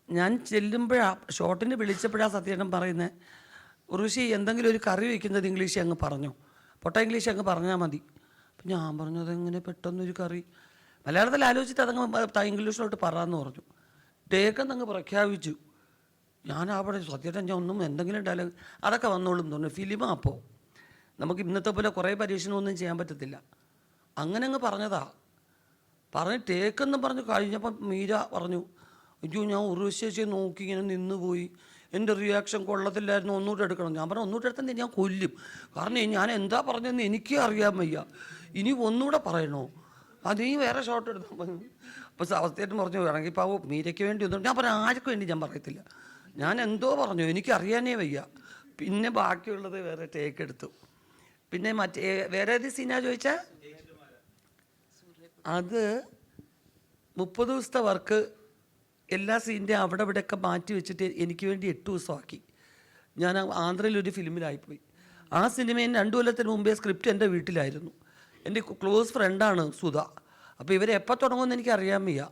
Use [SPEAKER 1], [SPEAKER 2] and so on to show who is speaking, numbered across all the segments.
[SPEAKER 1] ഞാൻ ചെല്ലുമ്പോഴാണ് ഷോട്ടിന് വിളിച്ചപ്പോഴാണ് സത്യേട്ടൻ പറയുന്നത്, ഋഷി എന്തെങ്കിലും ഒരു കറി വയ്ക്കുന്നത് ഇംഗ്ലീഷ് അങ്ങ് പറഞ്ഞു, പൊട്ട ഇംഗ്ലീഷ് അങ്ങ് പറഞ്ഞാൽ മതി. അപ്പം ഞാൻ പറഞ്ഞു അതെങ്ങനെ പെട്ടെന്നൊരു കറി, മലയാളത്തിൽ ആലോചിച്ചിട്ട് അതങ്ങ് ഇംഗ്ലീഷിലോട്ട് പറയാമെന്ന് പറഞ്ഞു. ടേക്കെന്നങ്ങ് പ്രഖ്യാപിച്ചു. ഞാൻ അവിടെ സത്യേട്ടൻ ഞാൻ ഒന്നും എന്തെങ്കിലും ഡയലോഗ് അതൊക്കെ വന്നോളും തോന്നുന്നു. ഫിലിമാ അപ്പോൾ നമുക്ക് ഇന്നത്തെ പോലെ കുറേ പരീക്ഷണമൊന്നും ചെയ്യാൻ പറ്റത്തില്ല. അങ്ങനെ അങ്ങ് പറഞ്ഞതാ. പറഞ്ഞ് ടേക്കെന്ന് പറഞ്ഞ് കഴിഞ്ഞപ്പം മീര പറഞ്ഞു, അയ്യോ ഞാൻ ഉർവശിയെ നോക്കി ഇങ്ങനെ നിന്ന് പോയി, എൻ്റെ റിയാക്ഷൻ കൊള്ളത്തില്ലായിരുന്നു, ഒന്നുകൂടെ എടുക്കണം. ഞാൻ പറഞ്ഞു ഒന്നുകൂടെ എടുത്താൽ ഞാൻ കൊല്ലും, കാരണം ഞാൻ എന്താ പറഞ്ഞതെന്ന് എനിക്കേ അറിയാൻ വയ്യ, ഇനി ഒന്നുകൂടെ പറയണോ, അത് നീ വേറെ ഷോട്ട് എടുത്താൽ മതി. അപ്പോൾ അവസ്ഥയായിട്ട് പറഞ്ഞു വേണമെങ്കിൽ ഇപ്പോൾ മീരയ്ക്ക് വേണ്ടി ഒന്നും ഞാൻ പറഞ്ഞു ആർക്കും വേണ്ടി ഞാൻ പറയത്തില്ല, ഞാൻ എന്തോ പറഞ്ഞു എനിക്കറിയാനേ വയ്യ. പിന്നെ ബാക്കിയുള്ളത് വേറെ ടേക്ക് എടുത്തു. പിന്നെ മറ്റേ വേറെ ഏത് സീനാ ചോദിച്ചാൽ അത് 30 ദിവസത്തെ വർക്ക് എല്ലാ സീൻ്റെ അവിടെ ഇവിടെയൊക്കെ മാറ്റി വെച്ചിട്ട് എനിക്ക് വേണ്ടി 8 ദിവസമാക്കി. ഞാൻ ആന്ധ്രയിലൊരു ഫിലിമിലായിപ്പോയി. ആ സിനിമയിൽ 2 കൊല്ലത്തിന് മുമ്പേ സ്ക്രിപ്റ്റ് എൻ്റെ വീട്ടിലായിരുന്നു. എൻ്റെ ക്ലോസ് ഫ്രണ്ടാണ് സുധ. അപ്പോൾ ഇവരെ എപ്പോൾ തുടങ്ങുമെന്ന് എനിക്ക് അറിയാൻ വയ്യ.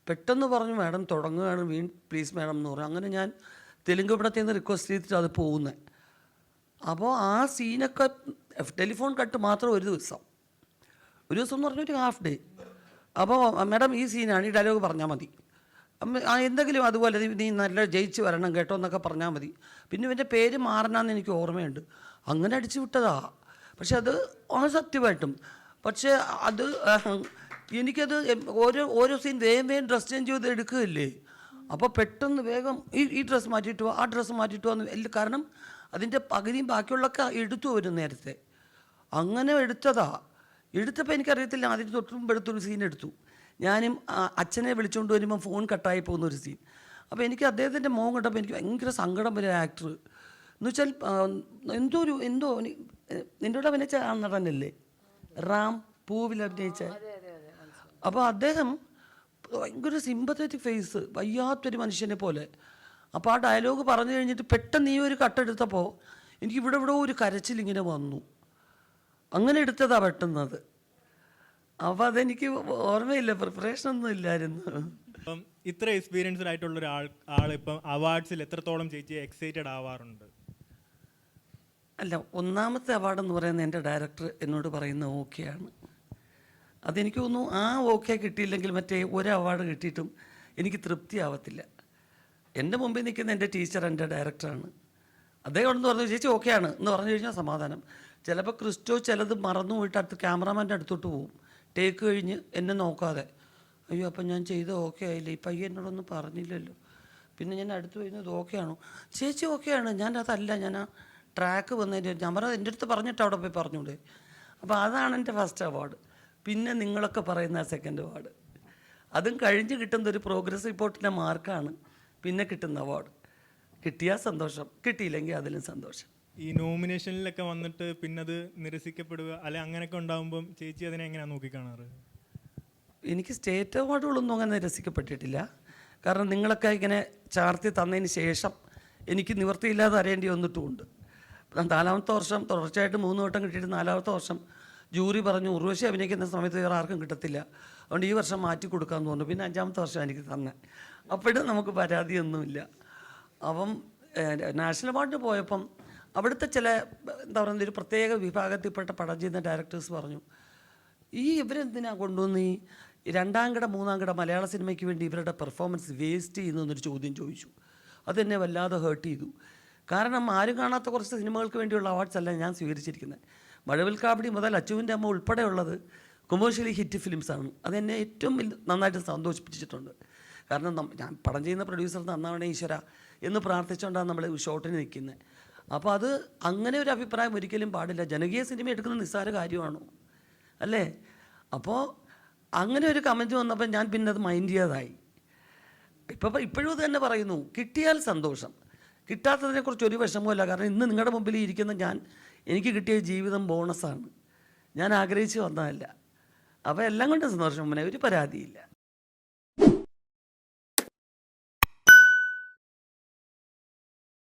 [SPEAKER 1] പെട്ടെന്ന് പറഞ്ഞു മാഡം തുടങ്ങുകയാണ്, പ്ലീസ് മാഡം എന്ന് പറഞ്ഞു. അങ്ങനെ ഞാൻ തെലുങ്ക് പടത്തിൽ നിന്ന് റിക്വസ്റ്റ് ചെയ്തിട്ട് അത് പോകുന്നത്. അപ്പോൾ ആ സീനൊക്കെ ടെലിഫോൺ കട്ട് മാത്രം ഒരു ദിവസം എന്ന് പറഞ്ഞൊരു ഹാഫ് ഡേ. അപ്പോൾ മാഡം ഈ സീനാണ്, ഈ ഡയലോഗ് പറഞ്ഞാൽ മതി, എന്തെങ്കിലും അതുപോലെ നീ നല്ല ജയിച്ച് വരണം കേട്ടോ എന്നൊക്കെ പറഞ്ഞാൽ മതി. പിന്നെ ഇവൻ്റെ പേര് മാറണമെന്ന് എനിക്ക് ഓർമ്മയുണ്ട്. അങ്ങനെ അടിച്ചു വിട്ടതാ. പക്ഷെ അത് സത്യമായിട്ടും പക്ഷേ അത് എനിക്കത് ഓരോ സീൻ വേഗം ഡ്രസ് ചേഞ്ച് ചെയ്ത് എടുക്കുകയല്ലേ. അപ്പോൾ പെട്ടെന്ന് വേഗം ഈ ഡ്രസ്സ് മാറ്റിയിട്ട് ആ ഡ്രസ്സ് മാറ്റിയിട്ട് വന്ന് കാരണം അതിൻ്റെ പകുതിയും ബാക്കിയുള്ളൊക്കെ എടുത്തു വരും നേരത്തെ. അങ്ങനെ എടുത്തതാ. എടുത്തപ്പോൾ എനിക്കറിയത്തില്ല, അതിന് തൊട്ടുമുമ്പ് എടുത്തൊരു സീൻ എടുത്തു. ഞാനും അച്ഛനെ വിളിച്ചുകൊണ്ട് വരുമ്പോൾ ഫോൺ കട്ടായി പോകുന്നൊരു സീൻ. അപ്പോൾ എനിക്ക് അദ്ദേഹത്തിൻ്റെ മുഖം കണ്ടപ്പോൾ എനിക്ക് ഭയങ്കര സങ്കടം വരും. ആക്ടർ എന്ന് വെച്ചാൽ എന്തോ നിൻ്റെ കൂടെ അഭിനയിച്ച ആ നടനല്ലേ റാം, പൂവിൽ അഭിനയിച്ച. അപ്പോൾ അദ്ദേഹം ഭയങ്കര സിമ്പത്തറ്റിക് ഫേസ്, വയ്യാത്തൊരു മനുഷ്യനെ പോലെ. അപ്പോൾ ആ ഡയലോഗ് പറഞ്ഞു കഴിഞ്ഞിട്ട് പെട്ടെന്ന് ഈ ഒരു കട്ടെടുത്തപ്പോൾ എനിക്ക് ഇവിടെ ഒരു കരച്ചിലിങ്ങനെ വന്നു. അങ്ങനെ എടുത്തതാ പെട്ടെന്നത്. അപ്പോൾ അതെനിക്ക് ഓർമ്മയില്ല, പ്രിപ്പറേഷനൊന്നും ഇല്ലായിരുന്നു.
[SPEAKER 2] ഇപ്പം ഇത്ര എക്സ്പീരിയൻസ്ഡ് ആയിട്ടുള്ള ഒരാൾ ഇപ്പം അവാർഡ്സിൽ എത്രത്തോളം ചേച്ചി എക്സൈറ്റഡ് ആവാറുണ്ട്?
[SPEAKER 1] അല്ല, ഒന്നാമത്തെ അവാർഡെന്ന് പറയുന്നത് എൻ്റെ ഡയറക്ടർ എന്നോട് പറയുന്ന ഓക്കെയാണ്. അതെനിക്ക് തോന്നുന്നു ആ ഓക്കെ കിട്ടിയില്ലെങ്കിൽ മറ്റേ ഒരു അവാർഡ് കിട്ടിയിട്ടും എനിക്ക് തൃപ്തിയാവത്തില്ല. എൻ്റെ മുമ്പിൽ നിൽക്കുന്ന എൻ്റെ ടീച്ചർ എൻ്റെ ഡയറക്ടറാണ്. അദ്ദേഹം എന്ന് പറഞ്ഞു ചേച്ചി ഓക്കെയാണ് എന്ന് പറഞ്ഞു കഴിഞ്ഞാൽ സമാധാനം. ചിലപ്പോൾ ക്രിസ്റ്റോ ചിലത് മറന്നു പോയിട്ട് അടുത്ത് ക്യാമറാമാൻ്റെ അടുത്തോട്ട് പോകും, ടേക്ക് കഴിഞ്ഞ് എന്നെ നോക്കാതെ. അയ്യോ അപ്പം ഞാൻ ചെയ്ത് ഓക്കെ ആയില്ലേ, ഈ പയ്യൻ എന്നോടൊന്നും പറഞ്ഞില്ലല്ലോ. പിന്നെ ഞാൻ അടുത്ത് വരുന്നത് ഓക്കെയാണോ, ചേച്ചി ഓക്കെയാണ്, ഞാൻ അതല്ല, ഞാൻ ആ ട്രാക്ക് വന്നതിൻ്റെ ഞാൻ പറഞ്ഞത് എൻ്റെ അടുത്ത് പറഞ്ഞിട്ട് അവിടെ പോയി പറഞ്ഞൂടെ. അപ്പോൾ അതാണ് എൻ്റെ ഫസ്റ്റ് അവാർഡ്. പിന്നെ നിങ്ങളൊക്കെ പറയുന്ന സെക്കൻഡ് അവാർഡ്. അതും കഴിഞ്ഞ് കിട്ടുന്ന ഒരു പ്രോഗ്രസ് റിപ്പോർട്ടിൻ്റെ മാർക്കാണ് പിന്നെ കിട്ടുന്ന അവാർഡ്. കിട്ടിയാൽ സന്തോഷം, കിട്ടിയില്ലെങ്കിൽ അതിലും സന്തോഷം.
[SPEAKER 2] ഈ നോമിനേഷനിലൊക്കെ വന്നിട്ട് പിന്നെ അത് നിരസിക്കപ്പെടുക അല്ലെ അങ്ങനെയൊക്കെ ഉണ്ടാകുമ്പം ചേച്ചി അതിനെ എങ്ങനെയാണ് നോക്കിക്കാണാറ്? എനിക്ക് സ്റ്റേറ്റ് അവാർഡുകളൊന്നും അങ്ങനെ നിരസിക്കപ്പെട്ടിട്ടില്ല. കാരണം നിങ്ങളൊക്കെ ഇങ്ങനെ ചാർത്തി തന്നതിന് ശേഷം എനിക്ക് നിവൃത്തിയില്ലാതെ അറിയേണ്ടി വന്നിട്ടുമുണ്ട്. 4ാമത്തെ വർഷം തുടർച്ചയായിട്ട് 3 വട്ടം കിട്ടിയിട്ട് 4ാമത്തെ വർഷം ജൂറി പറഞ്ഞു ഉർവശി അഭിനയിക്കുന്ന സമയത്ത് വേറെ ആർക്കും കിട്ടത്തില്ല, അതുകൊണ്ട് ഈ വർഷം മാറ്റി കൊടുക്കാമെന്ന് തോന്നുന്നു. പിന്നെ 5ാമത്തെ വർഷം എനിക്ക് തന്നെ. അപ്പോഴും നമുക്ക് പരാതിയൊന്നുമില്ല. അപ്പം നാഷണൽ അവാർഡിന് പോയപ്പം അവിടുത്തെ ചില എന്താ പറയുക ഒരു പ്രത്യേക വിഭാഗത്തിൽപ്പെട്ട പടം ചെയ്യുന്ന ഡയറക്ടേഴ്സ് പറഞ്ഞു, ഇവരെന്തിനാണ് കൊണ്ടുവന്ന് ഈ 2ാം കിട 3ാം കിട മലയാള സിനിമയ്ക്ക് വേണ്ടി ഇവരുടെ പെർഫോമൻസ് വേസ്റ്റ് ചെയ്യുന്നതെന്നൊരു ചോദ്യം ചോദിച്ചു. അതെന്നെ വല്ലാതെ ഹേർട്ട് ചെയ്തു. കാരണം ആരും കാണാത്ത കുറച്ച് സിനിമകൾക്ക് വേണ്ടിയുള്ള അവാർഡ്സ് അല്ല ഞാൻ സ്വീകരിച്ചിരിക്കുന്നത്. മഴവിൽ കാവടി മുതൽ അച്ചുവിൻ്റെ അമ്മ ഉൾപ്പെടെയുള്ളത് കൊമേഴ്ഷ്യലി ഹിറ്റ് ഫിലിംസാണ്. അതെന്നെ ഏറ്റവും നന്നായിട്ട് സന്തോഷിപ്പിച്ചിട്ടുണ്ട്. കാരണം ഞാൻ പടം ചെയ്യുന്ന പ്രൊഡ്യൂസർ നന്നാവണേ ഈശ്വര എന്ന് പ്രാർത്ഥിച്ചുകൊണ്ടാണ് നമ്മൾ ഷോട്ടിന് നിൽക്കുന്നത്. അപ്പോൾ അത് അങ്ങനെ ഒരു അഭിപ്രായം ഒരിക്കലും പാടില്ല. ജനകീയ സിനിമ എടുക്കുന്ന നിസ്സാര കാര്യമാണോ അല്ലേ? അപ്പോൾ അങ്ങനെ ഒരു കമൻറ്റ് വന്നപ്പോൾ ഞാൻ പിന്നെ അത് മൈൻഡ് ചെയ്യാതായി. ഇപ്പോഴും അത് തന്നെ പറയുന്നു, കിട്ടിയാൽ സന്തോഷം, കിട്ടാത്തതിനെക്കുറിച്ച് ഒരു വിഷമവുമില്ല. കാരണം ഇന്ന് നിങ്ങളുടെ മുമ്പിൽ ഇരിക്കുന്ന എനിക്ക് കിട്ടിയ ജീവിതം ബോണസാണ്, ഞാൻ ആഗ്രഹിച്ച് വന്നതല്ല. അപ്പോൾ എല്ലാം കൊണ്ടും സന്തോഷം, ഒരു പരാതിയില്ല.